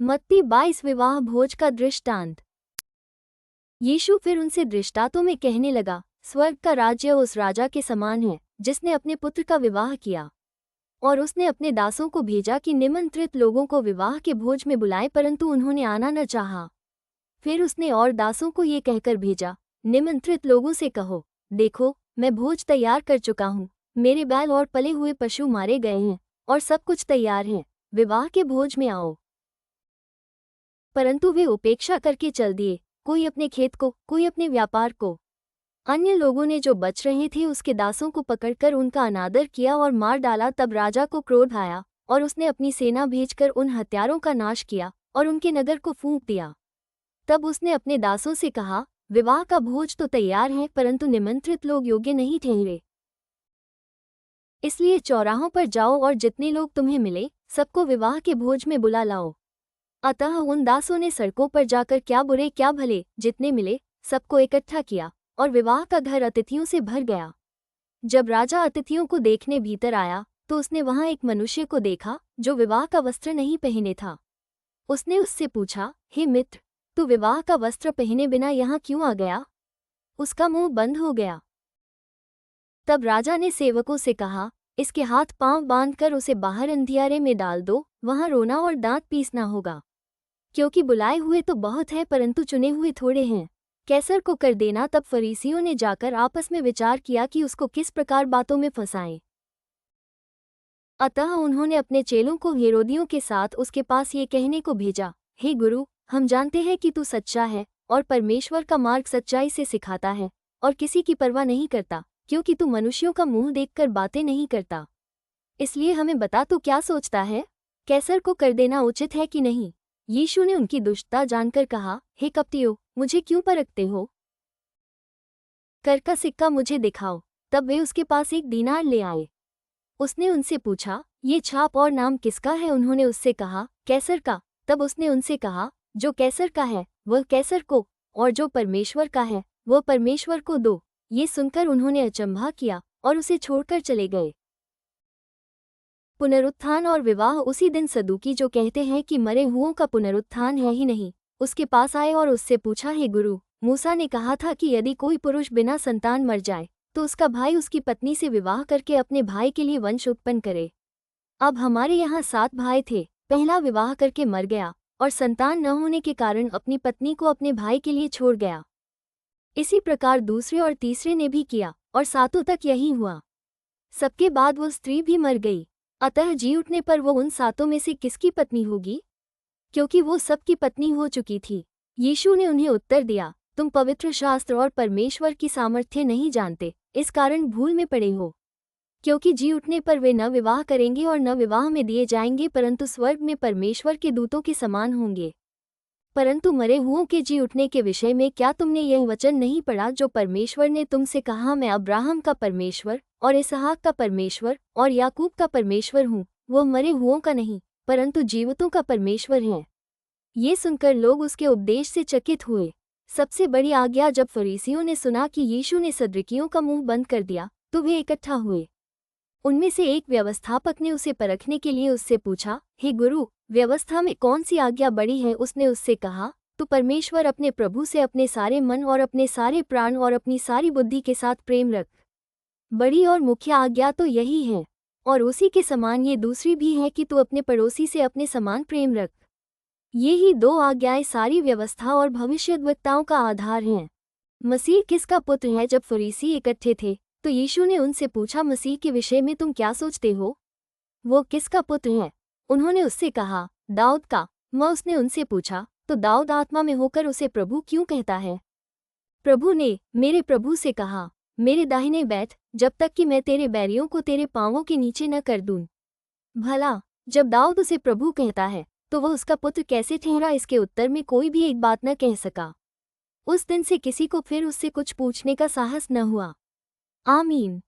मत्ती 22 विवाह भोज का दृष्टांत। यीशु फिर उनसे दृष्टांतों में कहने लगा, स्वर्ग का राज्य उस राजा के समान है जिसने अपने पुत्र का विवाह किया। और उसने अपने दासों को भेजा कि निमंत्रित लोगों को विवाह के भोज में बुलाए, परंतु उन्होंने आना न चाहा। फिर उसने और दासों को ये कहकर भेजा, निमंत्रित लोगों से कहो, देखो मैं भोज तैयार कर चुका हूँ, मेरे बैल और पले हुए पशु मारे गए हैं और सब कुछ तैयार है, विवाह के भोज में आओ। परंतु वे उपेक्षा करके चल दिए, कोई अपने खेत को, कोई अपने व्यापार को। अन्य लोगों ने जो बच रहे थे उसके दासों को पकड़कर उनका अनादर किया और मार डाला। तब राजा को क्रोध आया और उसने अपनी सेना भेजकर उन हत्यारों का नाश किया और उनके नगर को फूंक दिया। तब उसने अपने दासों से कहा, विवाह का भोज तो तैयार है, परंतु निमंत्रित लोग योग्य नहीं ठहरे। इसलिए चौराहों पर जाओ और जितने लोग तुम्हें मिले सबको विवाह के भोज में बुला लाओ। अतः उन दासों ने सड़कों पर जाकर क्या बुरे क्या भले जितने मिले सबको इकट्ठा किया और विवाह का घर अतिथियों से भर गया। जब राजा अतिथियों को देखने भीतर आया तो उसने वहां एक मनुष्य को देखा जो विवाह का वस्त्र नहीं पहने था। उसने उससे पूछा, हे मित्र, तू विवाह का वस्त्र पहने बिना यहाँ क्यों आ गया? उसका मुंह बंद हो गया। तब राजा ने सेवकों से कहा, इसके हाथ पांव बांधकर उसे बाहर अंधियारे में डाल दो, वहां रोना और दांत पीसना होगा, क्योंकि बुलाए हुए तो बहुत हैं परंतु चुने हुए थोड़े हैं। कैसर को कर देना। तब फरीसियों ने जाकर आपस में विचार किया कि उसको किस प्रकार बातों में फंसाएं। अतः उन्होंने अपने चेलों को हेरोदियों के साथ उसके पास ये कहने को भेजा, हे गुरु, हम जानते हैं कि तू सच्चा है और परमेश्वर का मार्ग सच्चाई से सिखाता है और किसी की परवाह नहीं करता, क्योंकि तू मनुष्यों का मुंह देखकर बातें नहीं करता। इसलिए हमें बता, तू क्या सोचता है? कैसर को कर देना उचित है कि नहीं? यीशु ने उनकी दुष्टता जानकर कहा, हे कपटियों, मुझे क्यों परखते हो? कर का सिक्का मुझे दिखाओ। तब वे उसके पास एक दीनार ले आए। उसने उनसे पूछा, ये छाप और नाम किसका है? उन्होंने उससे कहा, कैसर का। तब उसने उनसे कहा, जो कैसर का है वह कैसर को, और जो परमेश्वर का है वह परमेश्वर को दो। ये सुनकर उन्होंने अचंभा किया और उसे छोड़कर चले गए। पुनरुत्थान और विवाह। उसी दिन सदूकी, जो कहते हैं कि मरे हुओं का पुनरुत्थान है ही नहीं, उसके पास आए और उससे पूछा, हे गुरु, मूसा ने कहा था कि यदि कोई पुरुष बिना संतान मर जाए तो उसका भाई उसकी पत्नी से विवाह करके अपने भाई के लिए वंश उत्पन्न करे। अब हमारे यहाँ 7 भाई थे। पहला विवाह करके मर गया और संतान न होने के कारण अपनी पत्नी को अपने भाई के लिए छोड़ गया। इसी प्रकार दूसरे और तीसरे ने भी किया और 7 तक यही हुआ। सबके बाद वो स्त्री भी मर गई। अतः जी उठने पर वो उन 7 में से किसकी पत्नी होगी? क्योंकि वो सबकी पत्नी हो चुकी थी। यीशु ने उन्हें उत्तर दिया, तुम पवित्र शास्त्र और परमेश्वर की सामर्थ्य नहीं जानते, इस कारण भूल में पड़े हो। क्योंकि जी उठने पर वे न विवाह करेंगे और न विवाह में दिए जाएंगे, परंतु स्वर्ग में परमेश्वर के दूतों के समान होंगे। परंतु मरे हुओं के जी उठने के विषय में क्या तुमने यह वचन नहीं पढ़ा जो परमेश्वर ने तुमसे कहा, मैं अब्राहम का परमेश्वर और इसहाक का परमेश्वर और याकूब का परमेश्वर हूँ? वह मरे हुओं का नहीं परंतु जीवितों का परमेश्वर है। ये सुनकर लोग उसके उपदेश से चकित हुए। सबसे बड़ी आज्ञा। जब फरीसियों ने सुना कि यीशु ने सदृकियों का मुंह बंद कर दिया तो वे इकट्ठा हुए। उनमें से एक व्यवस्थापक ने उसे परखने के लिए उससे पूछा, हे गुरु, व्यवस्था में कौन सी आज्ञा बड़ी है? उसने उससे कहा, तू परमेश्वर अपने प्रभु से अपने सारे मन और अपने सारे प्राण और अपनी सारी बुद्धि के साथ प्रेम रख। बड़ी और मुख्य आज्ञा तो यही है, और उसी के समान ये दूसरी भी है कि तू अपने पड़ोसी से अपने समान प्रेम रख। ये ही 2 आज्ञाएं सारी व्यवस्था और भविष्यद्वक्ताओं का आधार हैं। मसीह किसका पुत्र है? जब फरीसी इकट्ठे थे तो यीशु ने उनसे पूछा, मसीह के विषय में तुम क्या सोचते हो? वो किसका पुत्र है? उन्होंने उससे कहा, दाऊद का। उसने उनसे पूछा, तो दाऊद आत्मा में होकर उसे प्रभु क्यों कहता है? प्रभु ने मेरे प्रभु से कहा, मेरे दाहिने बैठ, जब तक कि मैं तेरे बैरियों को तेरे पांवों के नीचे न कर दूं। भला जब दाऊद उसे प्रभु कहता है तो वह उसका पुत्र कैसे ठहरा? इसके उत्तर में कोई भी एक बात न कह सका। उस दिन से किसी को फिर उससे कुछ पूछने का साहस न हुआ। आमीन।